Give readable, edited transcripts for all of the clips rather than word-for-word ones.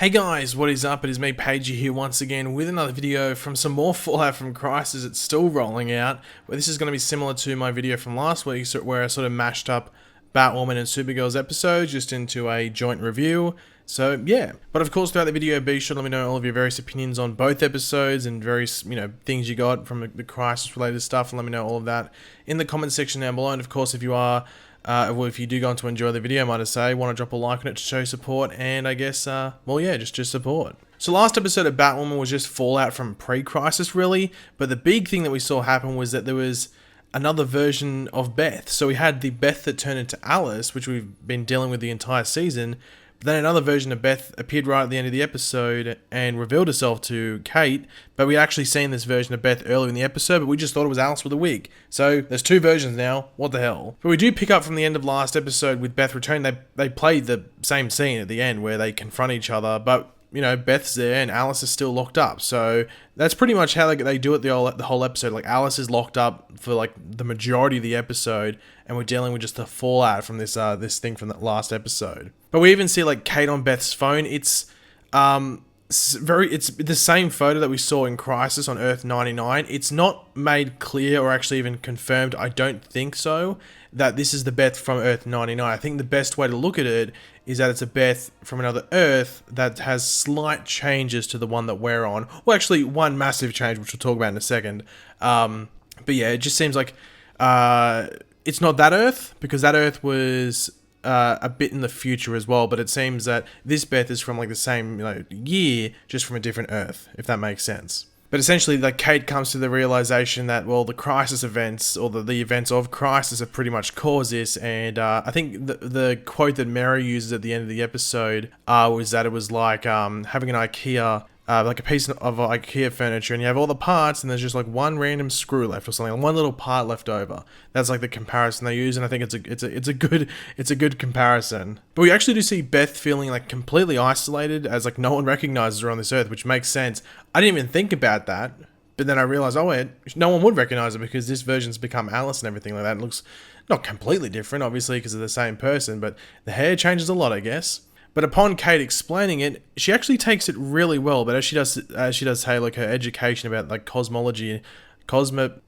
Hey guys, what is up? It is me, Pagey, here once again with another video from some more Fallout from Crisis. It's still rolling out, where this is going to be similar to my video from last week, where I sort of mashed up Batwoman and Supergirl's episodes just into a joint review. So yeah, but of course throughout the video, be sure to let me know all of your various opinions on both episodes and various, things you got from the Crisis related stuff, and let me know all of that in the comment section down below. And of course, if you are if you do go on to enjoy the video, might I say, want to drop a like on it to show support, and I guess, just support. So last episode of Batwoman was just fallout from pre-Crisis, really, but the big thing that we saw happen was that there was another version of Beth. So we had the Beth that turned into Alice, which we've been dealing with the entire season, but then another version of Beth appeared right at the end of the episode and revealed herself to Kate, but we'd actually seen this version of Beth earlier in the episode, but we just thought it was Alice with a wig. So there's two versions now, what the hell. But we do pick up from the end of last episode with Beth returning. They played the same scene at the end where they confront each other, but Beth's there and Alice is still locked up. So that's pretty much how they do it the whole episode. Like, Alice is locked up for like the majority of the episode, and we're dealing with just the fallout from this thing from that last episode. But we even see like Kate on Beth's phone. It's the same photo that we saw in Crisis on Earth 99. It's not made clear or actually even confirmed, I don't think so, that this is the Beth from Earth 99. I think the best way to look at it is that it's a Beth from another Earth that has slight changes to the one that we're on. Well, actually, one massive change, which we'll talk about in a second. But yeah, it just seems like it's not that Earth, because that Earth was a bit in the future as well, but it seems that this Beth is from like the same year, just from a different Earth, if that makes sense. But essentially, like, Kate comes to the realization that, well, the Crisis events, or the events of Crisis, have pretty much caused this, and I think the quote that Mary uses at the end of the episode was that it was like having an IKEA, like a piece of IKEA furniture, and you have all the parts, and there's just like one random screw left or something, one little part left over. That's like the comparison they use, and I think it's a good comparison. But we actually do see Beth feeling like completely isolated, as like no one recognizes her on this Earth, which makes sense. I didn't even think about that, but then I realized, oh wait, no one would recognize her because this version's become Alice and everything like that. It looks not completely different, obviously, because they're the same person, but the hair changes a lot, I guess. But upon Kate explaining it, she actually takes it really well. But as she does say, like, her education about like cosmology,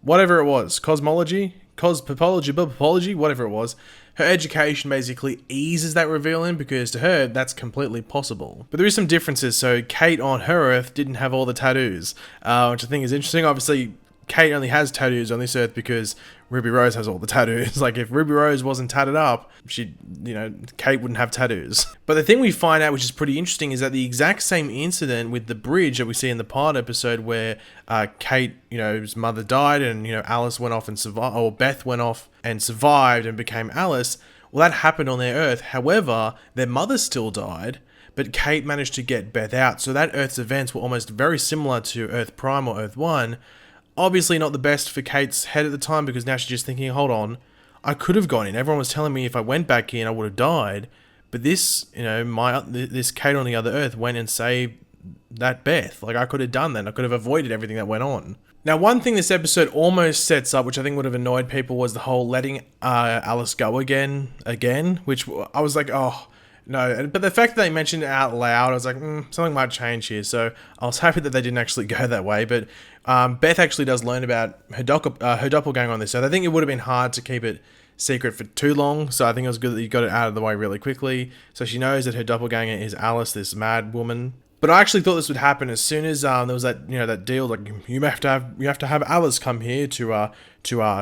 whatever it was, cosmology, pathology, whatever it was, her education basically eases that reveal in, because to her that's completely possible. But there is some differences. So Kate on her Earth didn't have all the tattoos, which I think is interesting. Obviously, Kate only has tattoos on this Earth because Ruby Rose has all the tattoos. Like, if Ruby Rose wasn't tatted up, Kate wouldn't have tattoos. But the thing we find out, which is pretty interesting, is that the exact same incident with the bridge that we see in the pilot episode where Kate's mother died, and, Alice went off and survived, or Beth went off and survived and became Alice. Well, that happened on their Earth. However, their mother still died, but Kate managed to get Beth out. So that Earth's events were almost very similar to Earth Prime or Earth 1. Obviously not the best for Kate's head at the time, because now she's just thinking, hold on, I could have gone in. Everyone was telling me if I went back in, I would have died. But this, this Kate on the other Earth went and saved that Beth. Like, I could have done that. I could have avoided everything that went on. Now, one thing this episode almost sets up, which I think would have annoyed people, was the whole letting Alice go again, which I was like, oh, no. But the fact that they mentioned it out loud, I was like, something might change here. So I was happy that they didn't actually go that way. But Beth actually does learn about her doppelganger on this. So I think it would have been hard to keep it secret for too long. So I think it was good that you got it out of the way really quickly. So she knows that her doppelganger is Alice, this mad woman. But I actually thought this would happen as soon as there was that that deal, like, you have to have Alice come here to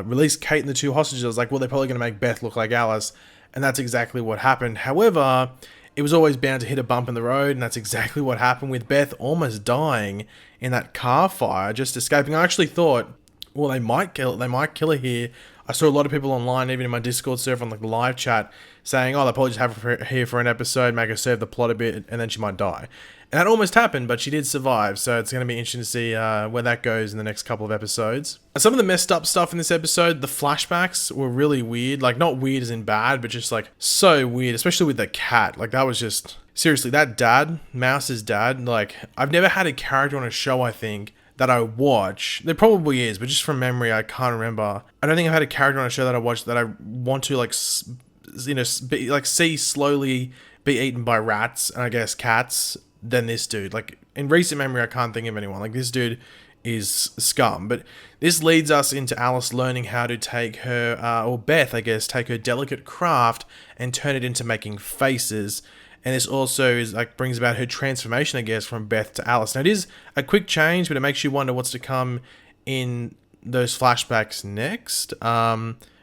release Kate and the two hostages. I was like, well, they're probably going to make Beth look like Alice. And that's exactly what happened. However, it was always bound to hit a bump in the road, and that's exactly what happened, with Beth almost dying in that car fire, just escaping. I actually thought, well, they might kill her here. I saw a lot of people online, even in my Discord server on like the live chat, saying, oh, they'll probably just have her here for an episode, make her serve the plot a bit, and then she might die. And that almost happened, but she did survive, so it's going to be interesting to see where that goes in the next couple of episodes. Some of the messed up stuff in this episode, the flashbacks were really weird. Like, not weird as in bad, but just like so weird, especially with the cat. Like, that was just, seriously, that dad, Mouse's dad, like, I've never had a character on a show, I think, that I watch. There probably is, but just from memory, I can't remember. I don't think I've had a character on a show that I watched that I want to, like, see slowly be eaten by rats, and I guess cats, than this dude. Like, in recent memory, I can't think of anyone. Like, this dude is scum. But this leads us into Alice learning how to take her, or Beth, I guess, take her delicate craft and turn it into making faces. And this also is like brings about her transformation, I guess, from Beth to Alice. Now, it is a quick change, but it makes you wonder what's to come in those flashbacks next.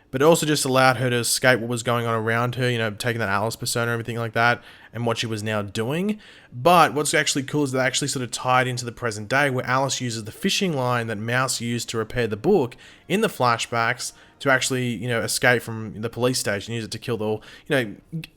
But it also just allowed her to escape what was going on around her, you know, taking that Alice persona, everything like that, and what she was now doing. But what's actually cool is they actually sort of tied into the present day, where Alice uses the fishing line that Mouse used to repair the book in the flashbacks to actually, you know, escape from the police station, use it to kill the, you know,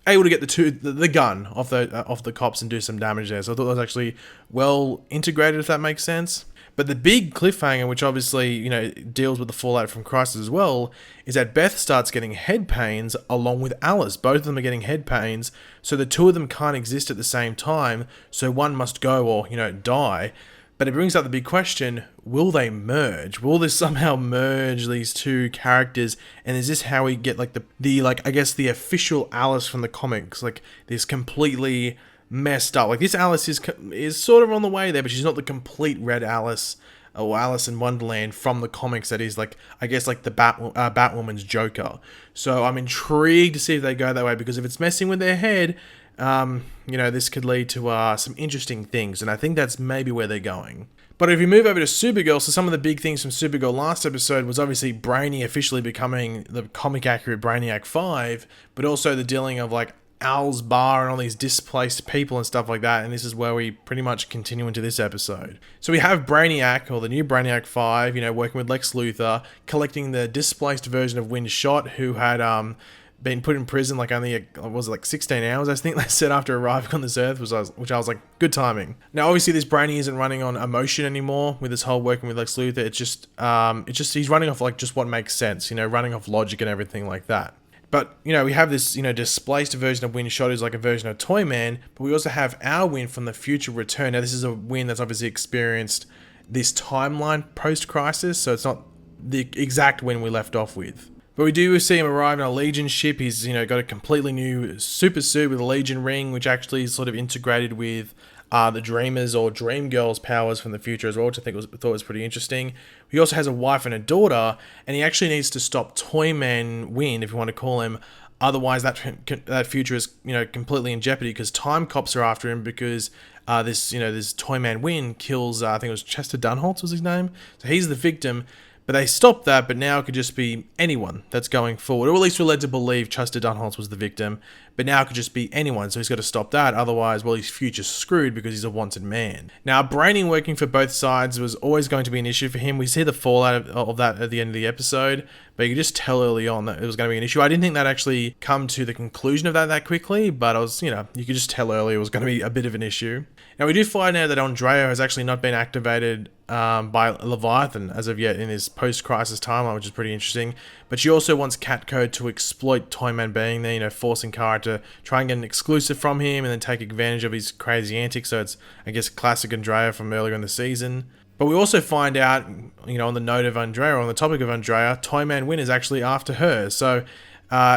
able to get the gun off the cops and do some damage there. So I thought that was actually well integrated, if that makes sense. But the big cliffhanger, which obviously, you know, deals with the fallout from Crisis as well, is that Beth starts getting head pains along with Alice. Both of them are getting head pains, so the two of them can't exist at the same time, so one must go or, you know, die. But it brings up the big question, will they merge? Will this somehow merge these two characters? And is this how we get, like, the I guess, the official Alice from the comics? Like, this completely messed up. Like, this Alice is sort of on the way there, but she's not the complete red Alice or Alice in Wonderland from the comics that is, like, I guess, like the Batwoman's Joker. So I'm intrigued to see if they go that way, because if it's messing with their head, you know, this could lead to some interesting things, and I think that's maybe where they're going. But if you move over to Supergirl, so some of the big things from Supergirl last episode was obviously Brainy officially becoming the comic accurate Brainiac 5, but also the dealing of, like, Al's bar and all these displaced people and stuff like that, and this is where we pretty much continue into this episode. So we have Brainiac, or the new Brainiac 5, you know, working with Lex Luthor, collecting the displaced version of Windshot, who had been put in prison like only, was it like 16 hours, I think they said, after arriving on this earth, which I was like, good timing. Now, obviously, this Brainy isn't running on emotion anymore with this whole working with Lex Luthor. It's just he's running off, like, just what makes sense, you know, running off logic and everything like that. But, you know, we have this, you know, displaced version of Windshot, who's like a version of Toyman, but we also have our Win from the future return. Now, this is a Win that's obviously experienced this timeline post-Crisis, so it's not the exact Win we left off with. But we do see him arrive in a Legion ship. He's, you know, got a completely new super suit with a Legion ring, which actually is sort of integrated with the Dreamers or Dream Girls powers from the future as well, which I thought was pretty interesting. He also has a wife and a daughter, and he actually needs to stop Toyman Win, if you want to call him. Otherwise, that future is, you know, completely in jeopardy, because time cops are after him, because this Toyman Win kills, I think it was Chester Dunholtz was his name. So he's the victim. But they stopped that, but now it could just be anyone that's going forward. Or at least we're led to believe Chester Dunholtz was the victim, but now it could just be anyone, so he's got to stop that. Otherwise, well, his future's screwed because he's a wanted man. Now, Brainy working for both sides was always going to be an issue for him. We see the fallout of that at the end of the episode, but you could just tell early on that it was going to be an issue. I didn't think that actually come to the conclusion of that quickly, but you could just tell early it was going to be a bit of an issue. Now, we do find out that Andrea has actually not been activated by Leviathan as of yet in his post-Crisis timeline, which is pretty interesting. But she also wants Catcode to exploit Toyman being there, you know, forcing Kara to try and get an exclusive from him and then take advantage of his crazy antics. So it's, I guess, classic Andrea from earlier in the season. But we also find out, you know, on the note of Andrea, on the topic of Andrea, Toyman Win is actually after her. So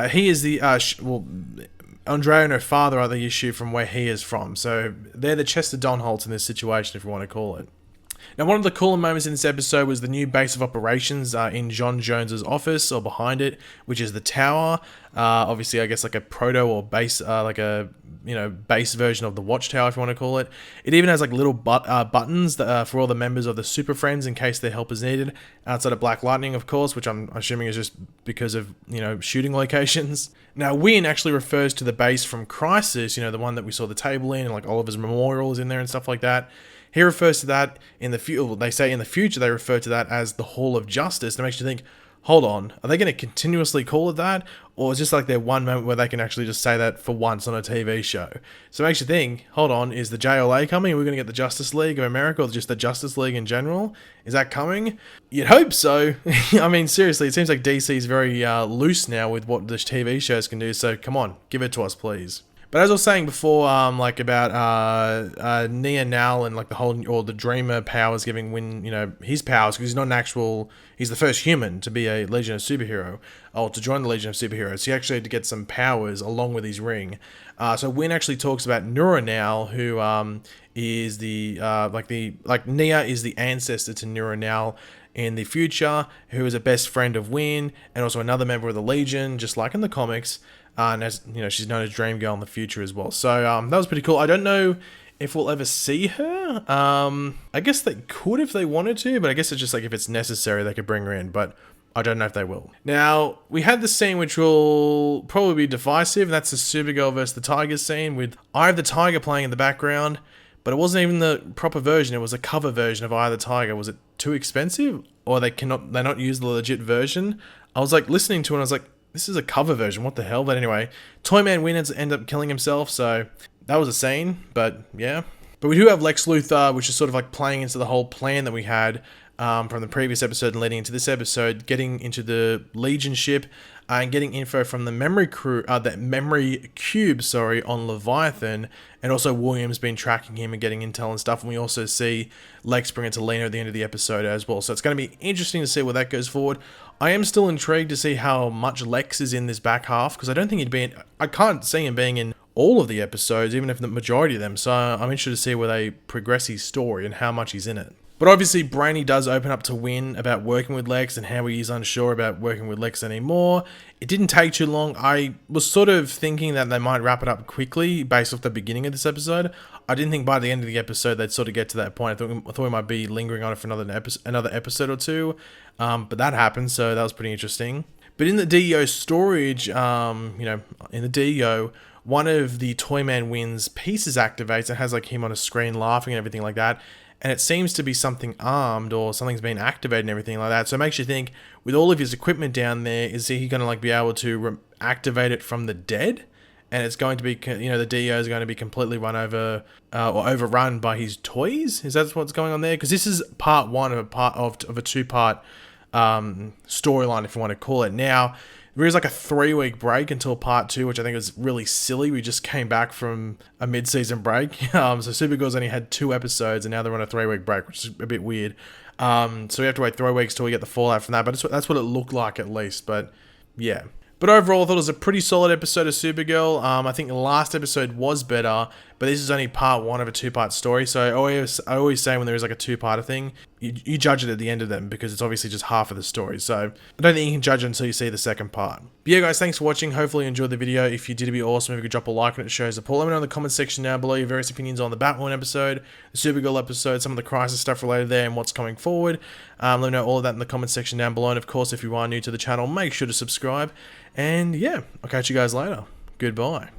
he is the, Andrea and her father are the issue from where he is from. So they're the Chester Dunholtz in this situation, if you want to call it. Now, one of the cooler moments in this episode was the new base of operations in John Jones's office, or behind it, which is the tower. Obviously, I guess like a proto or base, like a, you know, base version of the Watchtower, if you want to call it. It even has like little buttons for all the members of the Super Friends in case their help is needed. Outside of Black Lightning, of course, which I'm assuming is just because of, you know, shooting locations. Now, Win actually refers to the base from Crisis, you know, the one that we saw the table in, and like Oliver's memorial is in there and stuff like that. He refers to that in the future. They say in the future they refer to that as the Hall of Justice. That makes you think, hold on, are they going to continuously call it that? Or is this like their one moment where they can actually just say that for once on a TV show? So it makes you think, hold on, is the JLA coming? Are we going to get the Justice League of America, or just the Justice League in general? Is that coming? You'd hope so. I mean, seriously, it seems like DC is very loose now with what the TV shows can do. So come on, give it to us, please. But as I was saying before, like about Nia Nal and like the whole, or the Dreamer powers giving Win, his powers, because he's not an actual, he's the first human to be a Legion of Superhero, or to join the Legion of Superheroes. So he actually had to get some powers along with his ring. So Win actually talks about Neuronal, who is the like Nia is the ancestor to Neuronal in the future, who is a best friend of Win, and also another member of the Legion, just like in the comics. And as you know, she's known as Dream Girl in the future as well. So that was pretty cool. I don't know if we'll ever see her. I guess they could if they wanted to, but I guess it's just like if it's necessary, they could bring her in. But I don't know if they will. Now, we had the scene which will probably be divisive, and that's the Supergirl versus the Tiger scene with Eye of the Tiger playing in the background. But it wasn't even the proper version. It was a cover version of Eye of the Tiger. Was it too expensive, or they not use the legit version? I was like listening to it, and I was like, this is a cover version, what the hell? But anyway, Toyman Win ended up killing himself, so that was a scene, but yeah. But we do have Lex Luthor, which is sort of like playing into the whole plan that we had from the previous episode and leading into this episode, getting into the Legion ship and getting info from the memory cube, on Leviathan, and also William's been tracking him and getting intel and stuff. And we also see Lex bring it to Lena at the end of the episode as well. So it's going to be interesting to see where that goes forward. I am still intrigued to see how much Lex is in this back half, because I don't think he'd be I can't see him being in all of the episodes, even if the majority of them. So I'm interested to see where they progress his story and how much he's in it. But obviously, Brainy does open up to Win about working with Lex and how he is unsure about working with Lex anymore. It didn't take too long. I was sort of thinking that they might wrap it up quickly based off the beginning of this episode. I didn't think by the end of the episode they'd sort of get to that point. I thought we might be lingering on it for another episode or two. But that happened, so that was pretty interesting. But in the DEO storage, in the DEO, one of the Toyman Win's pieces activates and has like him on a screen laughing and everything like that. And it seems to be something armed, or something's been activated and everything like that. So it makes you think, with all of his equipment down there, is he going to like be able to activate it from the dead? And it's going to be, the DEO is going to be completely run over or overrun by his toys? Is that what's going on there? Because this is part one of a two-part storyline, if you want to call it. Now, there is like a 3-week break until part 2, which I think is really silly. We just came back from a mid-season break. So Supergirl's only had 2 episodes, and now they're on a 3-week break, which is a bit weird. So we have to wait 3 weeks till we get the fallout from that. But that's what it looked like, at least. But yeah. But overall, I thought it was a pretty solid episode of Supergirl. I think the last episode was better, but this is only part 1 of a 2-part story. So I always say when there is like a 2-parter thing, you judge it at the end of them, because it's obviously just half of the story. So I don't think you can judge it until you see the second part. But yeah, guys, thanks for watching. Hopefully you enjoyed the video. If you did, it'd be awesome if you could drop a like when it shows support. Let me know in the comment section down below your various opinions on the Batwoman episode, the Supergirl episode, some of the Crisis stuff related there, and what's coming forward. Let me know all of that in the comment section down below. And of course, if you are new to the channel, make sure to subscribe. And yeah, I'll catch you guys later. Goodbye.